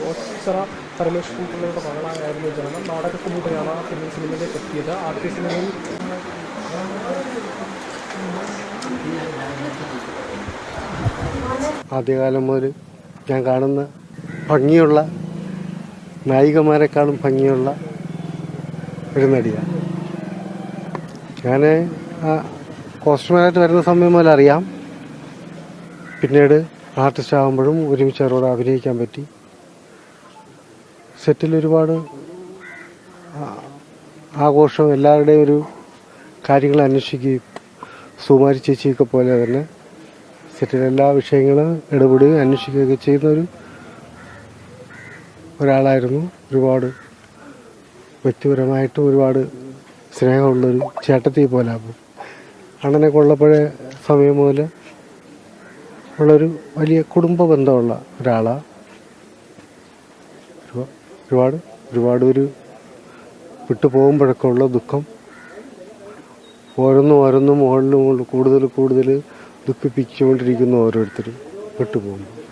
ഓച്ചിറ പരമേശ്വരൻ പിള്ളയുടെ മകളായിരുന്നു ജനനം. നാടകത്തിലൂടെയാണ് പിന്നെ സിനിമയിലേക്ക് എത്തിയത്. ആദ്യ സിനിമയിൽ ആദ്യകാലം മുതൽ ഞാൻ കാണുന്ന ഭംഗിയുള്ള നായികമാരെക്കാളും ഭംഗിയുള്ള ഒരു നടിയാണ്. ഞാൻ കോസ്റ്റ്യൂമറായിട്ട് വരുന്ന സമയം മുതൽ അറിയാം. പിന്നീട് ആർട്ടിസ്റ്റ് ആകുമ്പോഴും ഒരുമിച്ച് അവരോട് അഭിനയിക്കാൻ പറ്റി. സെറ്റിൽ ഒരുപാട് ആഘോഷം, എല്ലാവരുടെയും ഒരു കാര്യങ്ങൾ അന്വേഷിക്കുകയും സുമാരി ചേച്ചിയൊക്കെ പോലെ തന്നെ സെറ്റിലെല്ലാ വിഷയങ്ങളും ഇടപെടുകയും അന്വേഷിക്കുകയൊക്കെ ചെയ്യുന്ന ഒരാളായിരുന്നു. ഒരുപാട് വ്യക്തിപരമായിട്ടും ഒരുപാട് സ്നേഹമുള്ളൊരു ചേട്ടത്തി പോലെ. അണ്ണനൊക്കെ ഉള്ളപ്പോഴേ സമയം മുതൽ ഉള്ളൊരു വലിയ കുടുംബ ബന്ധമുള്ള ഒരാളാണ്. ഒരുപാട് ഒരു വിട്ടു പോകുമ്പോഴൊക്കെ ഉള്ള ദുഃഖം ഓരോന്നും മുകളിലും കൂടുതൽ ദുഃഖിപ്പിച്ചുകൊണ്ടിരിക്കുന്നു ഓരോരുത്തരും വിട്ടുപോകുമ്പോൾ.